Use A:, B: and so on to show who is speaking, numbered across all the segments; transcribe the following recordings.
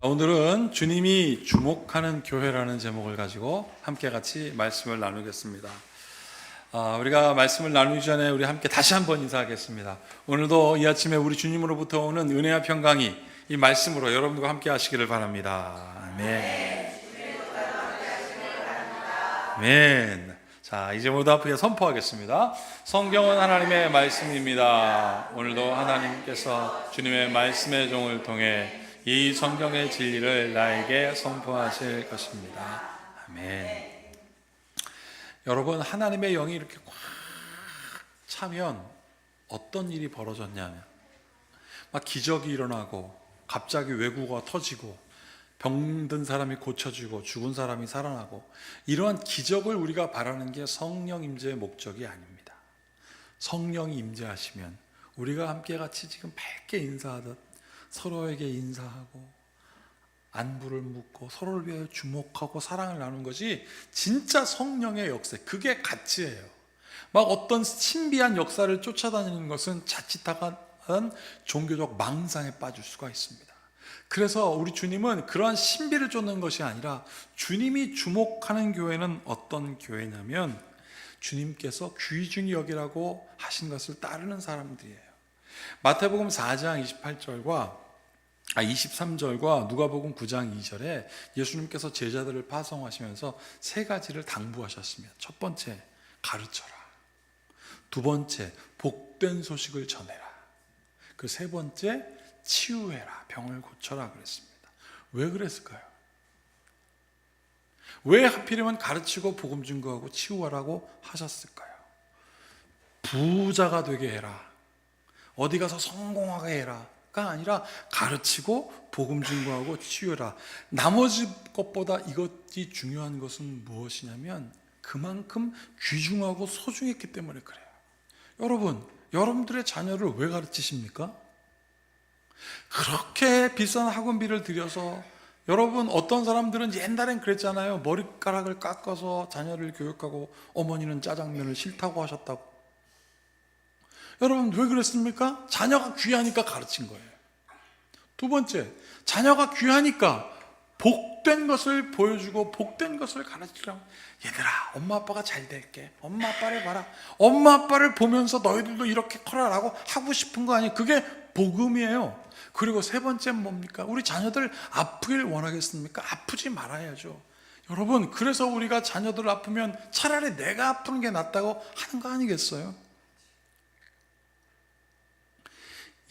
A: 오늘은 주님이 주목하는 교회라는 제목을 가지고 함께 같이 말씀을 나누겠습니다. 우리가 말씀을 나누기 전에 우리 함께 다시 한번 인사하겠습니다. 오늘도 이 아침에 우리 주님으로부터 오는 은혜와 평강이 이 말씀으로 여러분과 함께 하시기를 바랍니다. 아멘. 아멘. 자, 이제 모두 앞에 선포하겠습니다. 성경은 하나님의 말씀입니다. 오늘도 하나님께서 주님의 말씀의 종을 통해 이 성경의 진리를 나에게 선포하실 것입니다. 아멘. 여러분, 하나님의 영이 이렇게 꽉 차면 어떤 일이 벌어졌냐면 막 기적이 일어나고 갑자기 왜구가 터지고 병든 사람이 고쳐지고 죽은 사람이 살아나고, 이러한 기적을 우리가 바라는 게 성령 임재의 목적이 아닙니다. 성령이 임재하시면 우리가 함께 같이 지금 밝게 인사하듯 서로에게 인사하고 안부를 묻고 서로를 위하여 주목하고 사랑을 나누는 것이 진짜 성령의 역사, 그게 가치예요. 막 어떤 신비한 역사를 쫓아다니는 것은 자칫하면 종교적 망상에 빠질 수가 있습니다. 그래서 우리 주님은 그러한 신비를 쫓는 것이 아니라 주님이 주목하는 교회는 어떤 교회냐면 주님께서 귀중히 여기라고 하신 것을 따르는 사람들이에요. 마태복음 4장 23절과 누가복음 9장 2절에 예수님께서 제자들을 파송하시면서 세 가지를 당부하셨습니다. 첫 번째, 가르쳐라. 두 번째, 복된 소식을 전해라. 그 세 번째, 치유해라. 병을 고쳐라 그랬습니다. 왜 그랬을까요? 왜 하필이면 가르치고 복음 증거하고 치유하라고 하셨을까요? 부자가 되게 해라, 어디 가서 성공하게 해라가 아니라 가르치고 복음 증거하고 치유해라. 나머지 것보다 이것이 중요한 것은 무엇이냐면 그만큼 귀중하고 소중했기 때문에 그래요. 여러분, 여러분들의 자녀를 왜 가르치십니까? 그렇게 비싼 학원비를 들여서, 여러분, 어떤 사람들은 옛날엔 그랬잖아요. 머리카락을 깎아서 자녀를 교육하고 어머니는 짜장면을 싫다고 하셨다고. 여러분, 왜 그랬습니까? 자녀가 귀하니까 가르친 거예요. 두 번째, 자녀가 귀하니까 복된 것을 보여주고 복된 것을 가르치라고. 얘들아, 엄마 아빠가 잘 될게, 엄마 아빠를 봐라, 엄마 아빠를 보면서 너희들도 이렇게 커라라고 하고 싶은 거 아니에요. 그게 복음이에요. 그리고 세 번째는 뭡니까? 우리 자녀들 아프길 원하겠습니까? 아프지 말아야죠. 여러분, 그래서 우리가 자녀들 아프면 차라리 내가 아프는 게 낫다고 하는 거 아니겠어요?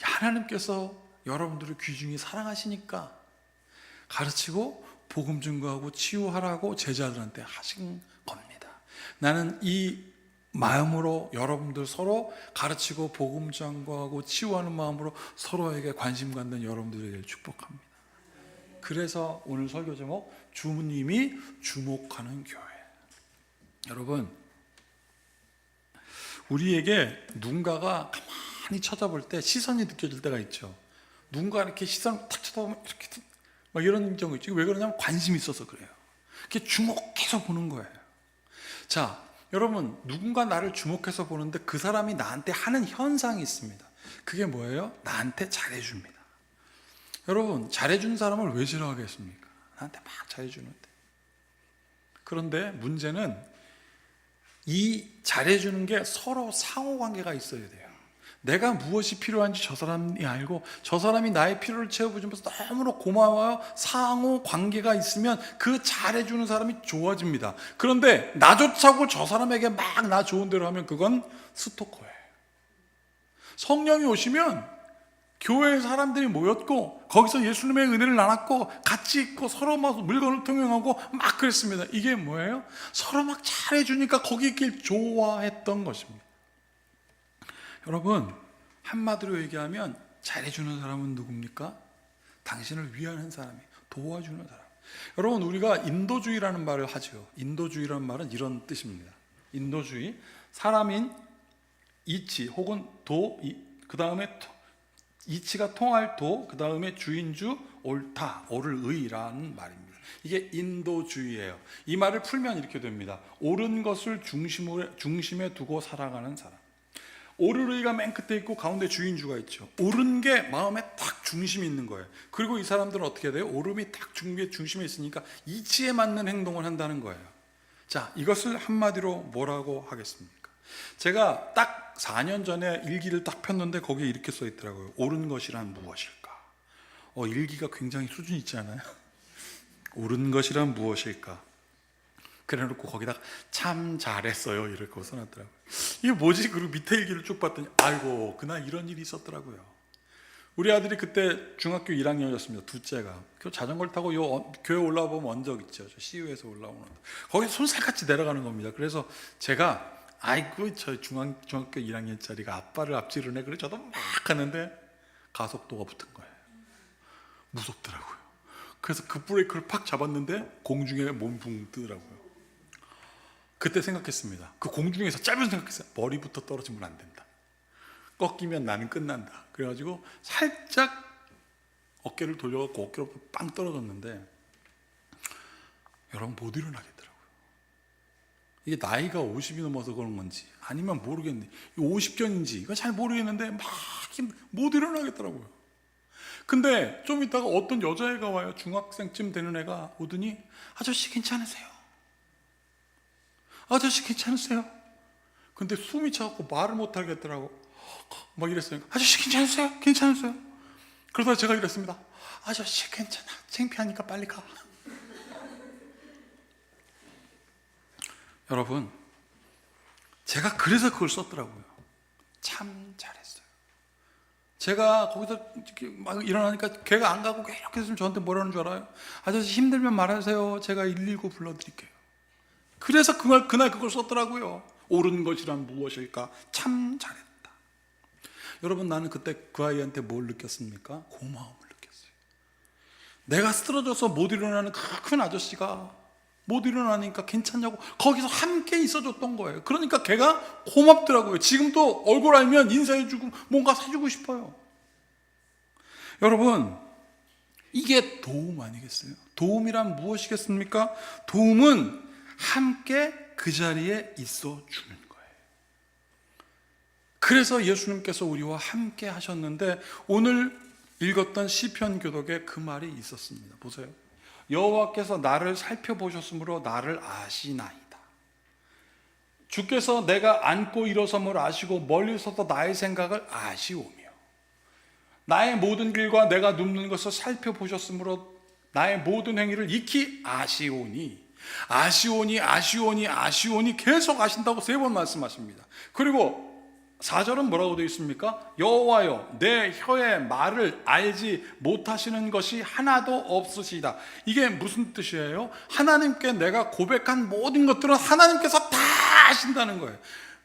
A: 하나님께서 여러분들을 귀중히 사랑하시니까 가르치고 복음 증거하고 치유하라고 제자들한테 하신 겁니다. 나는 이 마음으로 여러분들 서로 가르치고 복음 증거하고 치유하는 마음으로 서로에게 관심 갖는 여러분들에게 축복합니다. 그래서 오늘 설교 제목, 주님이 주목하는 교회. 여러분, 우리에게 누군가가 가만히 쳐다볼 때 시선이 느껴질 때가 있죠. 누군가 이렇게 시선을 탁 쳐다보면 이렇게 막 이런 경우 있죠. 왜 그러냐면 관심이 있어서 그래요. 이렇게 주목해서 보는 거예요. 자, 여러분, 누군가 나를 주목해서 보는데 그 사람이 나한테 하는 현상이 있습니다. 그게 뭐예요? 나한테 잘해줍니다. 여러분, 잘해준 사람을 왜 싫어하겠습니까? 나한테 막 잘해주는데. 그런데 문제는 이 잘해주는 게 서로 상호관계가 있어야 돼요. 내가 무엇이 필요한지 저 사람이 알고 저 사람이 나의 필요를 채워주면서 너무나 고마워요. 상호 관계가 있으면 그 잘해주는 사람이 좋아집니다. 그런데 나조차고 저 사람에게 막 나 좋은 대로 하면 그건 스토커예요. 성령이 오시면 교회에 사람들이 모였고 거기서 예수님의 은혜를 나눴고 같이 있고 서로 막 물건을 통용하고 막 그랬습니다. 이게 뭐예요? 서로 막 잘해주니까 거기 있길 좋아했던 것입니다. 여러분, 한마디로 얘기하면 잘해주는 사람은 누굽니까? 당신을 위하는 사람이, 도와주는 사람. 여러분, 우리가 인도주의라는 말을 하죠. 인도주의라는 말은 이런 뜻입니다. 인도주의, 사람인 이치 혹은 도, 그 다음에 이치가 통할 도, 그 다음에 주인주, 옳다, 옳을 의라는 말입니다. 이게 인도주의예요. 이 말을 풀면 이렇게 됩니다. 옳은 것을 중심에 두고 살아가는 사람.
B: 오르르이가 맨 끝에 있고 가운데 주인주가 있죠. 오른 게 마음에 딱 중심이 있는 거예요. 그리고 이 사람들은 어떻게 돼요? 오름이 딱 중심에 있으니까 이치에 맞는 행동을 한다는 거예요. 자, 이것을 한마디로 뭐라고 하겠습니까? 제가 딱 4년 전에 일기를 딱 폈는데 거기에 이렇게 써 있더라고요. 옳은 것이란 무엇일까? 일기가 굉장히 수준 있지 않아요? 옳은 것이란 무엇일까? 그래 놓고 거기다가 참 잘했어요 이렇게 써놨더라고요. 이게 뭐지? 그리고 밑에 일기를 쭉 봤더니 아이고 그날 이런 일이 있었더라고요. 우리 아들이 그때 중학교 1학년이었습니다. 둘째가 그 자전거를 타고 요 교회 올라와 보면 언덕 있죠. 저 CU에서 올라오는 거기 손살같이 내려가는 겁니다. 그래서 제가 아이고 저 중학교 1학년짜리가 아빠를 앞지르네. 그래 저도 막 하는데 가속도가 붙은 거예요. 무섭더라고요. 그래서 그 브레이크를 팍 잡았는데 공중에 몸붕 뜨더라고요. 그때 생각했습니다. 그 공중에서 짧은 생각했어요. 머리부터 떨어지면 안 된다. 꺾이면 나는 끝난다. 그래가지고 살짝 어깨를 돌려갖고 어깨로 빵 떨어졌는데 여러분 못 일어나겠더라고요. 이게 나이가 50이 넘어서 그런 건지 아니면 모르겠네. 50견인지 이건 잘 모르겠는데 막 못 일어나겠더라고요. 근데 좀 있다가 어떤 여자애가 와요. 중학생쯤 되는 애가 오더니 아저씨 괜찮으세요? 아저씨 괜찮으세요? 근데 숨이 차갖고 말을 못 하겠더라고. 막 이랬어요. 아저씨 괜찮으세요? 괜찮으세요? 그러다 제가 이랬습니다. 아저씨 괜찮아. 창피하니까 빨리 가. 여러분, 제가 그래서 그걸 썼더라고요. 참 잘했어요. 제가 거기서 막 일어나니까 걔가 안 가고 이렇게 있으면 저한테 뭐라는 줄 알아요? 아저씨 힘들면 말하세요. 제가 119 불러드릴게요. 그래서 그날 그걸 썼더라고요. 옳은 것이란 무엇일까? 참 잘했다. 여러분, 나는 그때 그 아이한테 뭘 느꼈습니까? 고마움을 느꼈어요. 내가 쓰러져서 못 일어나는 그 큰 아저씨가 못 일어나니까 괜찮냐고 거기서 함께 있어줬던 거예요. 그러니까 걔가 고맙더라고요. 지금도 얼굴 알면 인사해주고 뭔가 사주고 싶어요. 여러분, 이게 도움 아니겠어요? 도움이란 무엇이겠습니까? 도움은 함께 그 자리에 있어 주는 거예요. 그래서 예수님께서 우리와 함께 하셨는데 오늘 읽었던 시편 교독에 그 말이 있었습니다. 보세요. 여호와께서 나를 살펴보셨으므로 나를 아시나이다. 주께서 내가 앉고 일어섬을 아시고 멀리서도 나의 생각을 아시오며 나의 모든 길과 내가 눕는 것을 살펴보셨으므로 나의 모든 행위를 익히 아시오니 아시오니 계속 아신다고 3번 말씀하십니다. 그리고 4절은 뭐라고 되어 있습니까? 여호와여 내 혀의 말을 알지 못하시는 것이 하나도 없으시다. 이게 무슨 뜻이에요? 하나님께 내가 고백한 모든 것들은 하나님께서 다 아신다는 거예요.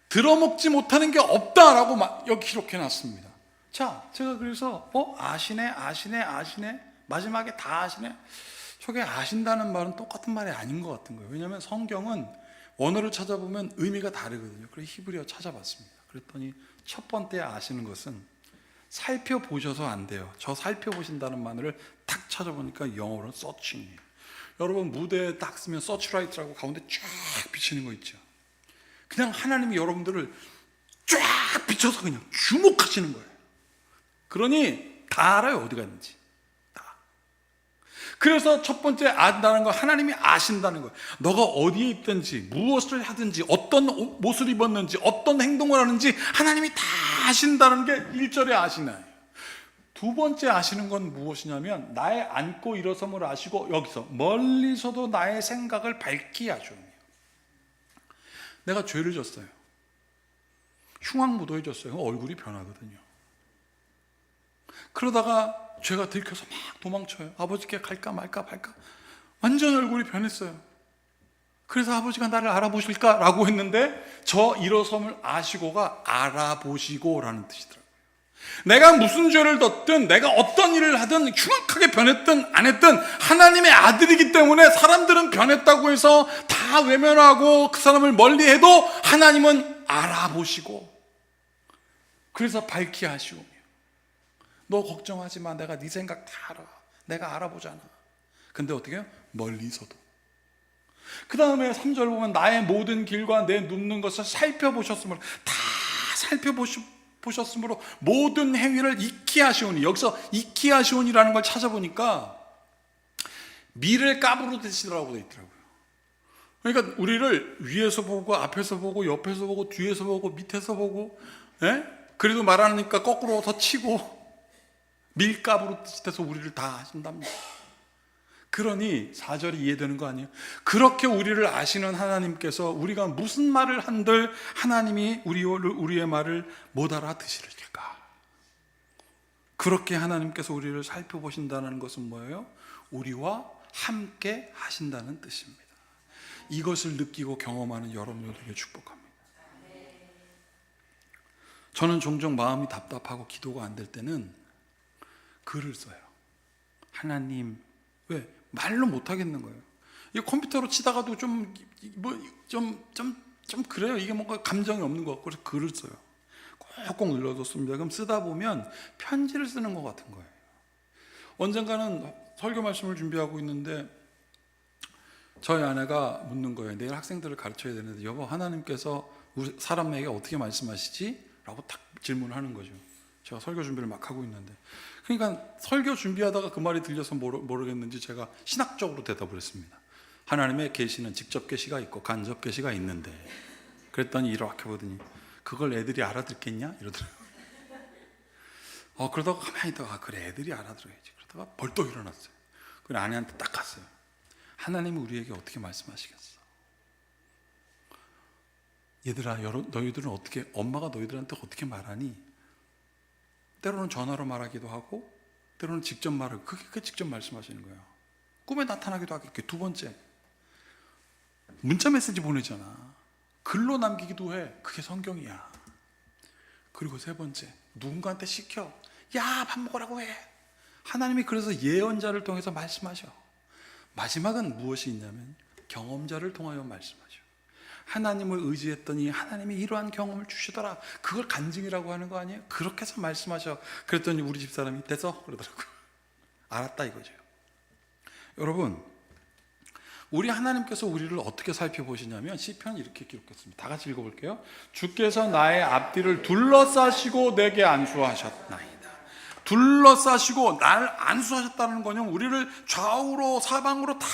B: 들어먹지 못하는 게 없다라고 여기 기록해놨습니다. 자, 제가 그래서 아시네 마지막에 다 아시네. 저게 아신다는 말은 똑같은 말이 아닌 것 같은 거예요. 왜냐하면 성경은 원어를 찾아보면 의미가 다르거든요. 그래서 히브리어 찾아봤습니다. 그랬더니 첫 번째 아시는 것은 살펴보셔서 안 돼요. 저 살펴보신다는 말을 탁 찾아보니까 영어로는 searching이에요. 여러분 무대에 딱 쓰면 searchlight라고 가운데 쫙 비치는 거 있죠. 그냥 하나님이 여러분들을 쫙 비춰서 그냥 주목하시는 거예요. 그러니 다 알아요. 어디가 있는지. 그래서 첫 번째 안다는 거 하나님이 아신다는 거예요. 너가 어디에 있든지 무엇을 하든지 어떤 옷을 입었는지 어떤 행동을 하는지 하나님이 다 아신다는 게 1절에 아시나요. 두 번째 아시는 건 무엇이냐면 나의 앉고 일어섬을 아시고 여기서 멀리서도 나의 생각을 밝히 하시오며 내가 죄를 졌어요. 흉악무도해졌어요. 얼굴이 변하거든요. 그러다가 죄가 들켜서 막 도망쳐요. 아버지께 갈까 말까 완전 얼굴이 변했어요. 그래서 아버지가 나를 알아보실까라고 했는데 저 일어섬을 아시고가 알아보시고라는 뜻이더라고요. 내가 무슨 죄를 졌든 내가 어떤 일을 하든 흉악하게 변했든 안 했든 하나님의 아들이기 때문에 사람들은 변했다고 해서 다 외면하고 그 사람을 멀리해도 하나님은 알아보시고 그래서 밝히 하시오며 너 걱정하지 마. 내가 네 생각 다 알아. 내가 알아보잖아. 근데 어떻게 해요? 멀리서도. 그 다음에 3절 보면 나의 모든 길과 내 눕는 것을 살펴보셨으므로 다 살펴보셨으므로 모든 행위를 익히 하시오니, 여기서 익히 하시오니라는 걸 찾아보니까 미를 까부르듯이라고 되어 있더라고요. 그러니까 우리를 위에서 보고 앞에서 보고 옆에서 보고 뒤에서 보고 밑에서 보고, 그래도 말하니까 거꾸로 더 치고 밀가부르듯이 돼서 우리를 다 하신답니다. 그러니 4절이 이해되는 거 아니에요? 그렇게 우리를 아시는 하나님께서 우리가 무슨 말을 한들 하나님이 우리의 말을 못 알아듣으실까? 그렇게 하나님께서 우리를 살펴보신다는 것은 뭐예요? 우리와 함께 하신다는 뜻입니다. 이것을 느끼고 경험하는 여러분들에게 축복합니다. 저는 종종 마음이 답답하고 기도가 안 될 때는 글을 써요. 하나님, 왜? 말로 못 하겠는 거예요. 이 컴퓨터로 치다가도 좀 그래요. 이게 뭔가 감정이 없는 것 같고, 그래서 글을 써요. 꼭꼭 눌러뒀습니다. 그럼 쓰다 보면 편지를 쓰는 것 같은 거예요. 언젠가는 설교 말씀을 준비하고 있는데 저희 아내가 묻는 거예요. 내일 학생들을 가르쳐야 되는데, 여보, 하나님께서 우리 사람에게 어떻게 말씀하시지? 라고 딱 질문을 하는 거죠. 제가 설교 준비를 막 하고 있는데, 그러니까 설교 준비하다가 그 말이 들려서 모르겠는지 제가 신학적으로 대답을 했습니다. 하나님의 계시는 직접 계시가 있고 간접 계시가 있는데, 그랬더니 이렇게 보더니 그걸 애들이 알아듣겠냐? 이러더라고요. 그러다가 가만히 있다가 그래, 애들이 알아들어야지. 그러다가 벌떡 일어났어요. 그래, 아내한테 딱 갔어요. 하나님이 우리에게 어떻게 말씀하시겠어? 얘들아, 너희들은 어떻게, 엄마가 너희들한테 어떻게 말하니? 때로는 전화로 말하기도 하고, 때로는 직접 말하고, 그게 직접 말씀하시는 거예요. 꿈에 나타나기도 하고. 두 번째, 문자 메시지 보내잖아. 글로 남기기도 해. 그게 성경이야. 그리고 세 번째, 누군가한테 시켜. 야, 밥 먹으라고 해. 하나님이 그래서 예언자를 통해서 말씀하셔. 마지막은 무엇이 있냐면 경험자를 통하여 말씀하셔. 하나님을 의지했더니 하나님이 이러한 경험을 주시더라. 그걸 간증이라고 하는 거 아니에요? 그렇게 해서 말씀하셔. 그랬더니 우리 집사람이 됐어? 그러더라고요. 알았다 이거죠. 여러분, 우리 하나님께서 우리를 어떻게 살펴보시냐면 시편 이렇게 기록했습니다. 다 같이 읽어볼게요. 주께서 나의 앞뒤를 둘러싸시고 내게 안수하셨나이다. 둘러싸시고 날 안수하셨다는 거는 우리를 좌우로 사방으로 다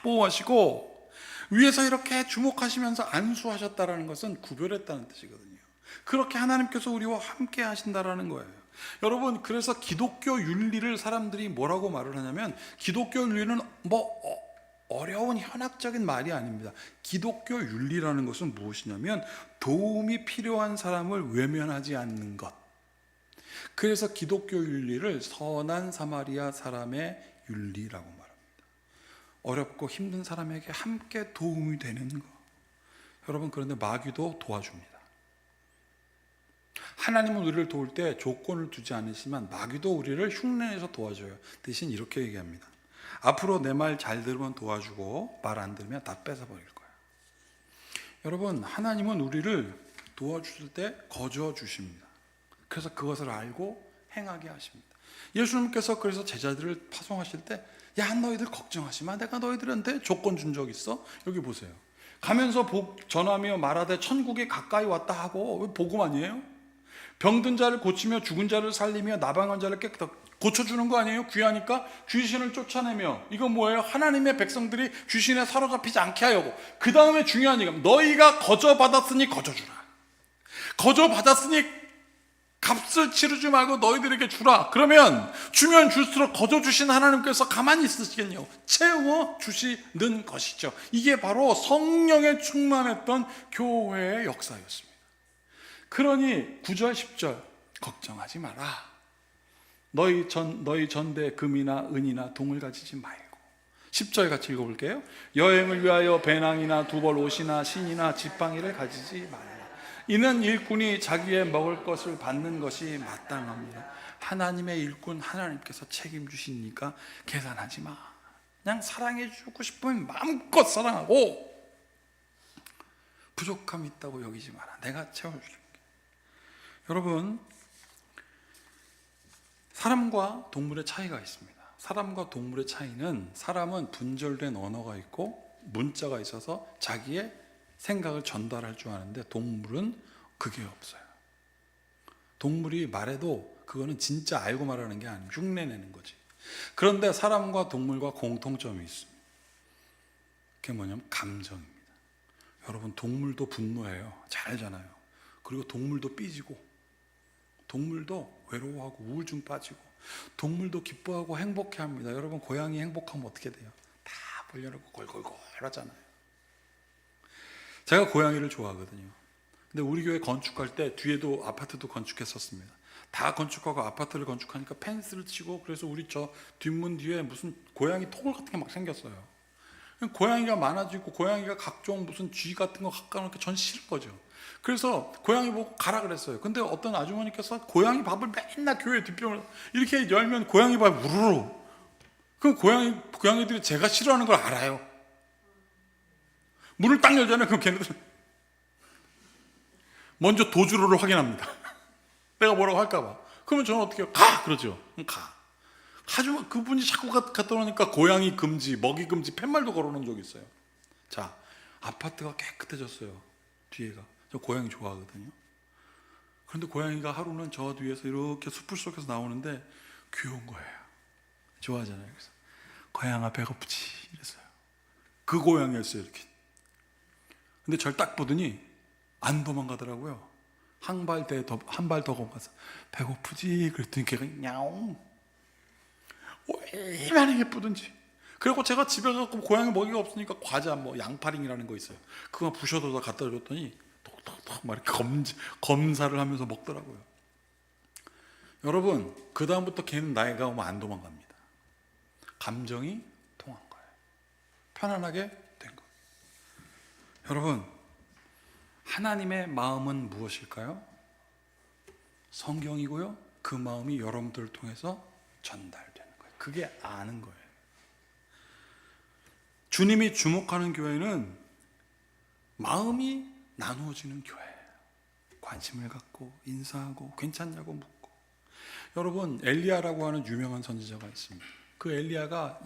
B: 보호하시고 위에서 이렇게 주목하시면서 안수하셨다는 것은 구별했다는 뜻이거든요. 그렇게 하나님께서 우리와 함께 하신다는 거예요. 여러분, 그래서 기독교 윤리를 사람들이 뭐라고 말을 하냐면, 기독교 윤리는 어려운 현학적인 말이 아닙니다. 기독교 윤리라는 것은 무엇이냐면 도움이 필요한 사람을 외면하지 않는 것. 그래서 기독교 윤리를 선한 사마리아 사람의 윤리라고 말합니다. 어렵고 힘든 사람에게 함께 도움이 되는 것. 여러분, 그런데 마귀도 도와줍니다. 하나님은 우리를 도울 때 조건을 두지 않으시지만 마귀도 우리를 흉내내서 도와줘요. 대신 이렇게 얘기합니다. 앞으로 내 말 잘 들으면 도와주고 말 안 들으면 다 뺏어버릴 거야. 여러분, 하나님은 우리를 도와주실 때 거저 주십니다. 그래서 그것을 알고 행하게 하십니다. 예수님께서 그래서 제자들을 파송하실 때, 야, 너희들 걱정하지 마. 내가 너희들한테 조건 준 적 있어? 여기 보세요. 가면서 전하며 말하되 천국이 가까이 왔다 하고, 복음 아니에요? 병든 자를 고치며 죽은 자를 살리며 나방한 자를 고쳐주는 거 아니에요? 귀하니까 귀신을 쫓아내며. 이건 뭐예요? 하나님의 백성들이 귀신에 사로잡히지 않게 하려고. 그 다음에 중요한 얘기가, 너희가 거저 받았으니 거저 주라. 거저 받았으니 값을 치르지 말고 너희들에게 주라. 그러면 주면 줄수록 거저 주신 하나님께서 가만히 있으시겠냐고, 채워 주시는 것이죠. 이게 바로 성령에 충만했던 교회의 역사였습니다. 그러니 9절 10절 걱정하지 마라. 너희 전대에 금이나 은이나 동을 가지지 말고. 10절 같이 읽어볼게요. 여행을 위하여 배낭이나 두벌 옷이나 신이나 지팡이를 가지지 말라. 이는 일꾼이 자기의 먹을 것을 받는 것이 마땅합니다. 하나님의 일꾼 하나님께서 책임주시니까 계산하지 마. 그냥 사랑해주고 싶으면 마음껏 사랑하고, 부족함이 있다고 여기지 마라. 내가 채워줄게. 여러분, 사람과 동물의 차이가 있습니다. 사람과 동물의 차이는, 사람은 분절된 언어가 있고 문자가 있어서 자기의 생각을 전달할 줄 아는데, 동물은 그게 없어요. 동물이 말해도 그거는 진짜 알고 말하는 게 아니고 흉내내는 거지. 그런데 사람과 동물과 공통점이 있습니다. 그게 뭐냐면 감정입니다. 여러분, 동물도 분노해요. 잘 알잖아요. 그리고 동물도 삐지고, 동물도 외로워하고 우울증 빠지고, 동물도 기뻐하고 행복해합니다. 여러분, 고양이 행복하면 어떻게 돼요? 다 벌려놓고 골골골 하잖아요. 제가 고양이를 좋아하거든요. 근데 우리 교회 건축할 때 뒤에도 아파트도 건축했었습니다. 다 건축하고 아파트를 건축하니까 펜스를 치고, 그래서 우리 저 뒷문 뒤에 무슨 고양이 토굴 같은 게 막 생겼어요. 고양이가 많아지고 고양이가 각종 무슨 쥐 같은 거 가까우니까 전 싫은 거죠. 그래서 고양이 보고 가라 그랬어요. 근데 어떤 아주머니께서 고양이 밥을 맨날 교회 뒷병을 이렇게 열면 고양이 밥이 우르르. 그럼 고양이들이 제가 싫어하는 걸 알아요. 문을 딱 열잖아요. 그럼 걔네들 먼저 도주로를 확인합니다. 내가 뭐라고 할까봐. 그러면 저는 어떻게 해요? 가! 그러죠. 그럼 가. 하지만 그분이 자꾸 갔다 오니까 고양이 금지, 먹이 금지, 팻말도 걸어놓은 적이 있어요. 자, 아파트가 깨끗해졌어요. 뒤에가. 저 고양이 좋아하거든요. 그런데 고양이가 하루는 저 뒤에서 이렇게 숲을 속에서 나오는데 귀여운 거예요. 좋아하잖아요. 그래서 고양아 배고프지? 이랬어요. 그 고양이였어요. 이렇게. 근데 저를 딱 보더니 안 도망가더라고요. 한 발 더 가서 배고프지? 그랬더니 걔가 냐옹. 얼마나 예쁘든지. 그리고 제가 집에 가서 고양이 먹이가 없으니까 과자 뭐 양파링이라는 거 있어요. 그거 부셔서 갖다 줬더니 톡톡톡 막 이렇게 검사를 하면서 먹더라고요. 여러분, 그 다음부터 걔는 나이가 오면 안 도망갑니다. 감정이 통한 거예요. 편안하게 된 거예요. 여러분, 하나님의 마음은 무엇일까요? 성경이고요. 그 마음이 여러분들을 통해서 전달되는 거예요. 그게 아는 거예요. 주님이 주목하는 교회는 마음이 나누어지는 교회예요. 관심을 갖고 인사하고 괜찮냐고 묻고. 여러분, 엘리야라고 하는 유명한 선지자가 있습니다. 그 엘리야가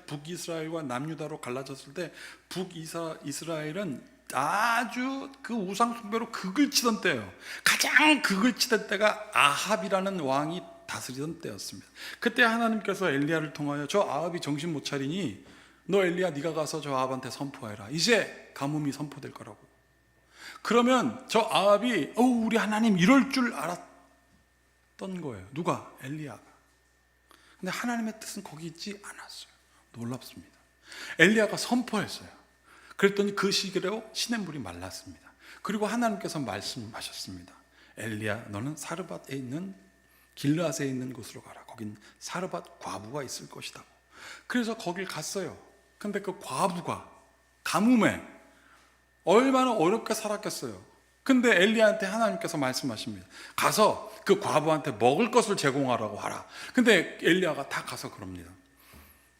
B: 북이스라엘과 남유다로 갈라졌을 때 북이스라엘은 아주 그 우상 숭배로 극을 치던 때예요. 가장 극을 치던 때가 아합이라는 왕이 다스리던 때였습니다. 그때 하나님께서 엘리야를 통하여 저 아합이 정신 못 차리니 너 엘리야 네가 가서 저 아합한테 선포해라. 이제 가뭄이 선포될 거라고. 그러면 저 아합이 우리 하나님 이럴 줄 알았던 거예요. 누가? 엘리야가. 근데 하나님의 뜻은 거기 있지 않았어요. 놀랍습니다. 엘리야가 선포했어요. 그랬더니 그 시기로 시냇물이 말랐습니다. 그리고 하나님께서 말씀하셨습니다. 엘리야, 너는 사르밧에 있는 길르앗에 있는 곳으로 가라. 거긴 사르밧 과부가 있을 것이다. 그래서 거길 갔어요. 근데 그 과부가 가뭄에 얼마나 어렵게 살았겠어요. 근데 엘리야한테 하나님께서 말씀하십니다. 가서 그 과부한테 먹을 것을 제공하라고 하라. 근데 엘리야가 다 가서 그럽니다.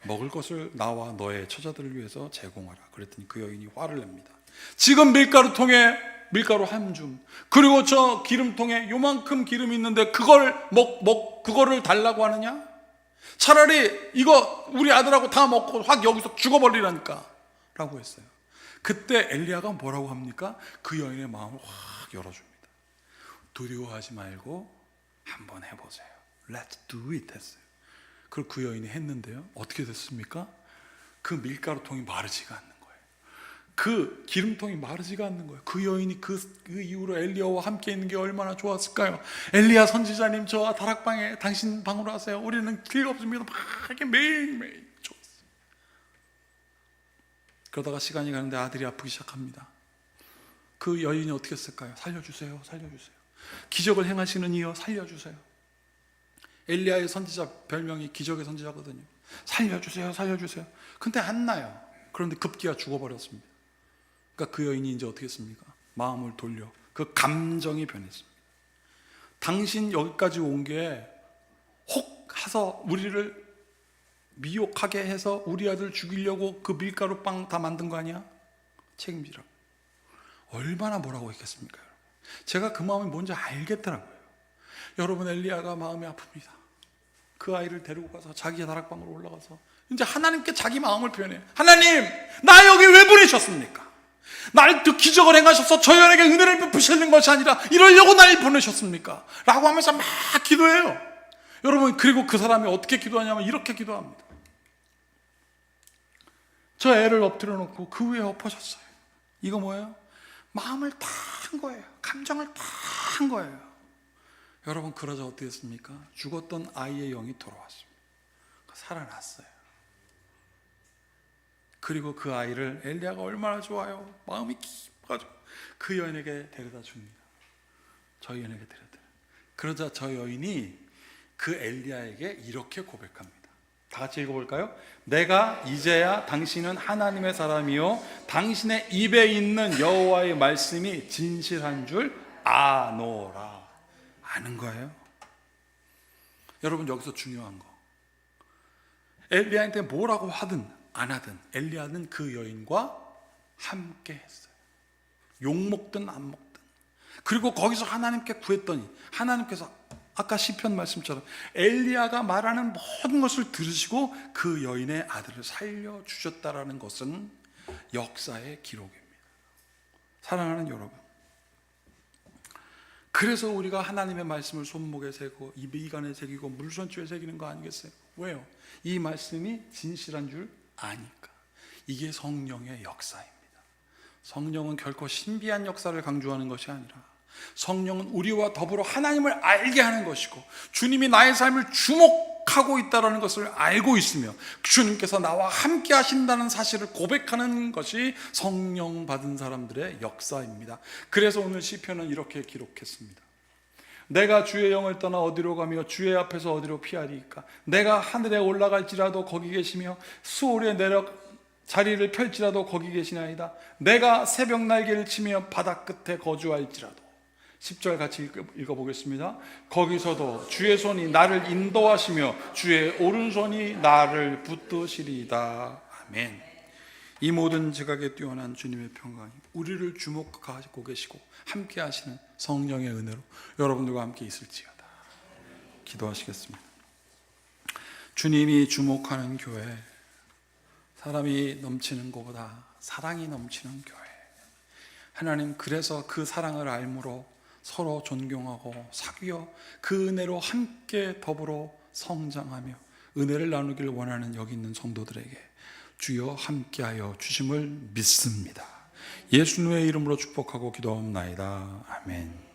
B: 먹을 것을 나와 너의 처자들을 위해서 제공하라. 그랬더니 그 여인이 화를 냅니다. 지금 밀가루통에 밀가루 한 줌, 그리고 저 기름통에 요만큼 기름이 있는데 그거를 달라고 하느냐? 차라리 이거 우리 아들하고 다 먹고 확 여기서 죽어버리라니까 라고 했어요. 그때 엘리야가 뭐라고 합니까? 그 여인의 마음을 확 열어줍니다. 두려워하지 말고 한번 해보세요. Let's do it 했어요. 그리고 그 여인이 했는데요. 어떻게 됐습니까? 그 밀가루통이 마르지가 않는 거예요. 그 기름통이 마르지가 않는 거예요. 그 여인이 그 이후로 엘리야와 함께 있는 게 얼마나 좋았을까요? 엘리야 선지자님, 저 다락방에 당신 방으로 하세요. 우리는 길 없습니다. 막 이렇게 매일매일 좋았어요. 그러다가 시간이 가는데 아들이 아프기 시작합니다. 그 여인이 어떻게 했을까요? 살려주세요, 살려주세요. 기적을 행하시는 이여 살려주세요. 엘리야의 선지자 별명이 기적의 선지자거든요. 살려주세요, 살려주세요. 근데 안 나요. 그런데 급기야 죽어버렸습니다. 그러니까 그 여인이 이제 어떻게 했습니까? 마음을 돌려 그 감정이 변했습니다. 당신 여기까지 온 게 혹 해서 우리를 미혹하게 해서 우리 아들 죽이려고 그 밀가루빵 다 만든 거 아니야? 책임지라고. 얼마나 뭐라고 했겠습니까? 여러분? 제가 그 마음이 뭔지 알겠더라고요. 여러분, 엘리야가 마음이 아픕니다. 그 아이를 데리고 가서 자기의 다락방으로 올라가서 이제 하나님께 자기 마음을 표현해요. 하나님, 나 여기 왜 보내셨습니까? 날 또 기적을 행하셔서 저희에게 은혜를 베푸시는 것이 아니라 이러려고 날 보내셨습니까? 라고 하면서 막 기도해요. 여러분, 그리고 그 사람이 어떻게 기도하냐면 이렇게 기도합니다. 저 애를 엎드려 놓고 그 위에 엎어졌어요. 이거 뭐예요? 마음을 다 한 거예요. 감정을 다 한 거예요. 여러분, 그러자 어떻게 했습니까? 죽었던 아이의 영이 돌아왔습니다. 살아났어요. 그리고 그 아이를 엘리야가 얼마나 좋아요. 마음이 깊어가지고 그 여인에게 데려다 줍니다. 저 여인에게 데려다. 그러자 저 여인이 그 엘리야에게 이렇게 고백합니다. 다 같이 읽어볼까요? 내가 이제야 당신은 하나님의 사람이요 당신의 입에 있는 여호와의 말씀이 진실한 줄 아노라. 아는 거예요. 여러분, 여기서 중요한 거, 엘리야한테 뭐라고 하든 안 하든 엘리야는 그 여인과 함께 했어요. 욕 먹든 안 먹든. 그리고 거기서 하나님께 구했더니 하나님께서 아까 시편 말씀처럼 엘리야가 말하는 모든 것을 들으시고 그 여인의 아들을 살려주셨다라는 것은 역사의 기록입니다. 사랑하는 여러분, 그래서 우리가 하나님의 말씀을 손목에 새고 이간에 새기고 물손줄에 새기는 거 아니겠어요? 왜요? 이 말씀이 진실한 줄 아니까. 이게 성령의 역사입니다. 성령은 결코 신비한 역사를 강조하는 것이 아니라 성령은 우리와 더불어 하나님을 알게 하는 것이고 주님이 나의 삶을 주목하고 있다는 것을 알고 있으며 주님께서 나와 함께 하신다는 사실을 고백하는 것이 성령 받은 사람들의 역사입니다. 그래서 오늘 시편은 이렇게 기록했습니다. 내가 주의 영을 떠나 어디로 가며 주의 앞에서 어디로 피하리이까? 내가 하늘에 올라갈지라도 거기 계시며 수월에 내려 자리를 펼지라도 거기 계시나이다. 내가 새벽 날개를 치며 바다 끝에 거주할지라도. 10절 같이 읽어보겠습니다. 거기서도 주의 손이 나를 인도하시며 주의 오른손이 나를 붙드시리이다. 아멘. 이 모든 지각에 뛰어난 주님의 평강이 우리를 주목하고 계시고 함께 하시는 성령의 은혜로 여러분들과 함께 있을지어다. 기도하시겠습니다. 주님이 주목하는 교회, 사람이 넘치는 것보다 사랑이 넘치는 교회. 하나님, 그래서 그 사랑을 알므로 서로 존경하고 사귀어 그 은혜로 함께 더불어 성장하며 은혜를 나누길 원하는 여기 있는 성도들에게 주여 함께하여 주심을 믿습니다. 예수님의 이름으로 축복하고 기도하옵나이다. 아멘.